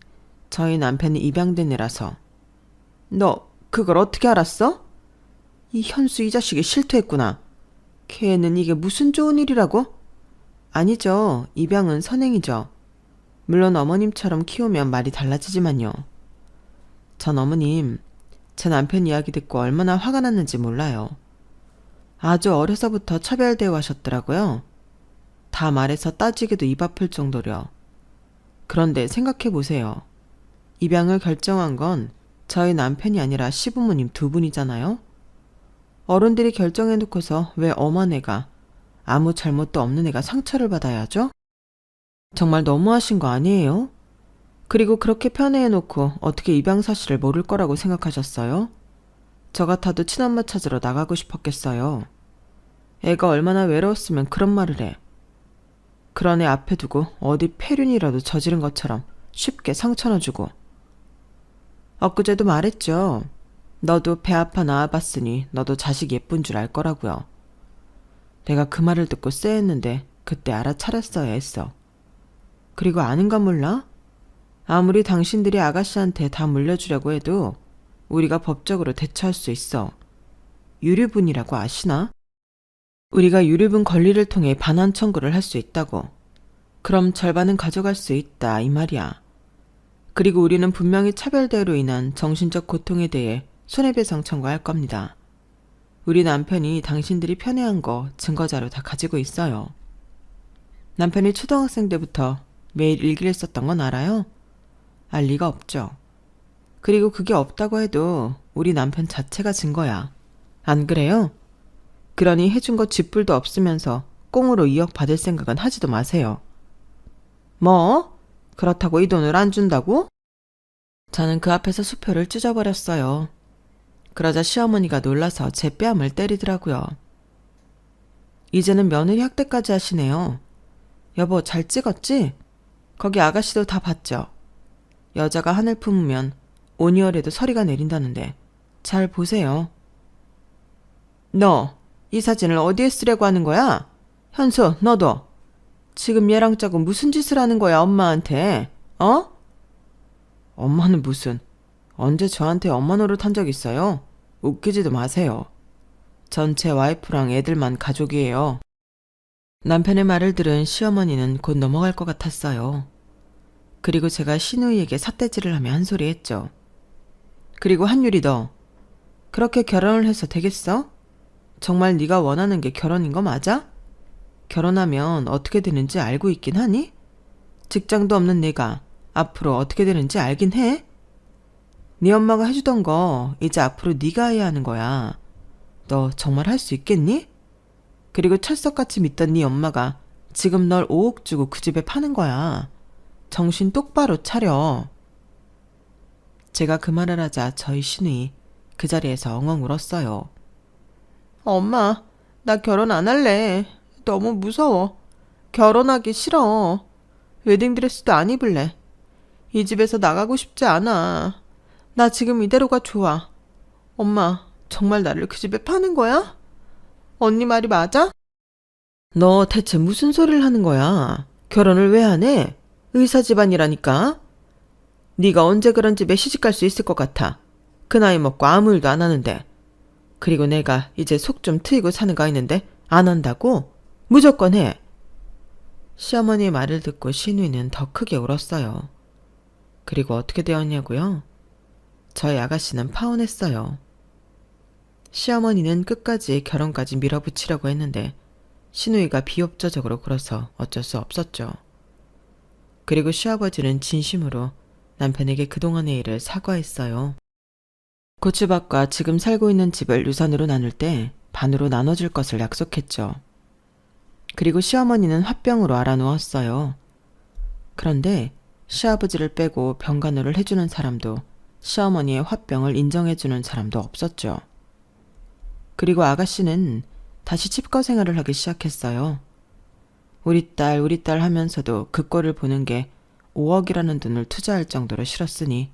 저희 남편이 입양된 애라서. 너 그걸 어떻게 알았어? 이 현수 이 자식이 실토했구나. 걔는 이게 무슨 좋은 일이라고? 아니죠. 입양은 선행이죠. 물론 어머님처럼 키우면 말이 달라지지만요. 전 어머님, 제 남편 이야기 듣고 얼마나 화가 났는지 몰라요. 아주 어려서부터 차별대우 하셨더라고요. 다 말해서 따지게도 입 아플 정도려. 그런데 생각해보세요. 입양을 결정한 건 저희 남편이 아니라 시부모님 두 분이잖아요? 어른들이 결정해놓고서 왜 엄한 애가, 아무 잘못도 없는 애가 상처를 받아야 하죠? 정말 너무하신 거 아니에요? 그리고 그렇게 편애해놓고 어떻게 입양 사실을 모를 거라고 생각하셨어요? 저 같아도 친엄마 찾으러 나가고 싶었겠어요. 애가 얼마나 외로웠으면 그런 말을 해. 그런 애 앞에 두고 어디 폐륜이라도 저지른 것처럼 쉽게 상처나 주고. 엊그제도 말했죠. 너도 배 아파 낳아봤으니 너도 자식 예쁜 줄 알 거라고요. 내가 그 말을 듣고 쎄했는데 그때 알아차렸어야 했어. 그리고 아는가 몰라? 아무리 당신들이 아가씨한테 다 물려주려고 해도 우리가 법적으로 대처할 수 있어. 유류분이라고 아시나? 우리가 유류분 권리를 통해 반환 청구를 할 수 있다고. 그럼 절반은 가져갈 수 있다 이 말이야. 그리고 우리는 분명히 차별대우로 인한 정신적 고통에 대해 손해배상 청구할 겁니다. 우리 남편이 당신들이 편애한 거 증거자료 다 가지고 있어요. 남편이 초등학생 때부터 매일 일기를 썼던 건 알아요? 알 리가 없죠. 그리고 그게 없다고 해도 우리 남편 자체가 증거야. 안 그래요? 그러니 해준 거 쥐뿔도 없으면서 꽁으로 2억 받을 생각은 하지도 마세요. 뭐? 그렇다고 이 돈을 안 준다고? 저는 그 앞에서 수표를 찢어버렸어요. 그러자 시어머니가 놀라서 제 뺨을 때리더라고요. 이제는 며느리 학대까지 하시네요. 여보, 잘 찍었지? 거기 아가씨도 다 봤죠? 여자가 하늘 품으면 5개월에도 서리가 내린다는데 잘 보세요. 너, 이 사진을 어디에 쓰려고 하는 거야? 현수, 너도. 지금 얘랑 짜고 무슨 짓을 하는 거야, 엄마한테? 어? 엄마는 무슨, 언제 저한테 엄마 노릇 한 적 있어요? 웃기지도 마세요. 전 제 와이프랑 애들만 가족이에요. 남편의 말을 들은 시어머니는 곧 넘어갈 것 같았어요. 그리고 제가 시누이에게 삿대질을 하며 한 소리 했죠. 그리고 한유리 너, 그렇게 결혼을 해서 되겠어? 정말 네가 원하는 게 결혼인 거 맞아? 결혼하면 어떻게 되는지 알고 있긴 하니? 직장도 없는 내가 앞으로 어떻게 되는지 알긴 해? 네 엄마가 해주던 거 이제 앞으로 네가 해야 하는 거야. 너 정말 할 수 있겠니? 그리고 철석같이 믿던 네 엄마가 지금 널 5억 주고 그 집에 파는 거야. 정신 똑바로 차려. 제가 그 말을 하자 저희 시누이 그 자리에서 엉엉 울었어요. 엄마, 나 결혼 안 할래. 너무 무서워. 결혼하기 싫어. 웨딩드레스도 안 입을래. 이 집에서 나가고 싶지 않아. 나 지금 이대로가 좋아. 엄마, 정말 나를 그 집에 파는 거야? 언니 말이 맞아? 너 대체 무슨 소리를 하는 거야? 결혼을 왜 안 해? 의사 집안이라니까. 네가 언제 그런 집에 시집갈 수 있을 것 같아. 그 나이 먹고 아무 일도 안 하는데. 그리고 내가 이제 속 좀 트이고 사는 거 있는데 안 한다고? 무조건 해. 시어머니의 말을 듣고 시누이는 더 크게 울었어요. 그리고 어떻게 되었냐고요? 저희 아가씨는 파혼했어요. 시어머니는 끝까지 결혼까지 밀어붙이려고 했는데 시누이가 비협조적으로 굴어서 어쩔 수 없었죠. 그리고 시아버지는 진심으로 남편에게 그동안의 일을 사과했어요. 고추밭과 지금 살고 있는 집을 유산으로 나눌 때 반으로 나눠줄 것을 약속했죠. 그리고 시어머니는 화병으로 알아누웠어요. 그런데 시아버지를 빼고 병간호를 해주는 사람도 시어머니의 화병을 인정해주는 사람도 없었죠. 그리고 아가씨는 다시 칩거 생활을 하기 시작했어요. 우리 딸 하면서도 그 꼴을 보는 게 5억이라는 돈을 투자할 정도로 싫었으니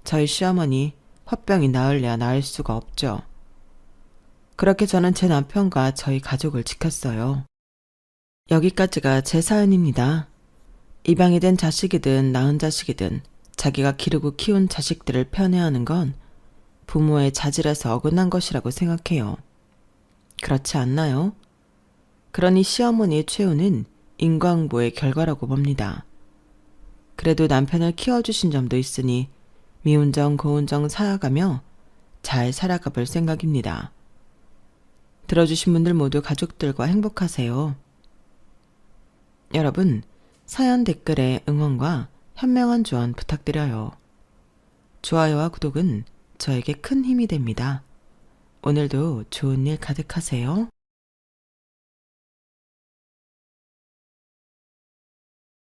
저희 시어머니 화병이 나을래야 나을 수가 없죠. 그렇게 저는 제 남편과 저희 가족을 지켰어요. 여기까지가 제 사연입니다. 입양이 된 자식이든 낳은 자식이든 자기가 기르고 키운 자식들을 편애하는 건 부모의 자질에서 어긋난 것이라고 생각해요. 그렇지 않나요? 그러니 시어머니의 최후는 인과응보의 결과라고 봅니다. 그래도 남편을 키워주신 점도 있으니 미운 정 고운 정 사아가며 잘 살아가 볼 생각입니다. 들어주신 분들 모두 가족들과 행복하세요. 여러분, 사연 댓글에 응원과 현명한 조언 부탁드려요. 좋아요와 구독은 저에게 큰 힘이 됩니다. 오늘도 좋은 일 가득하세요.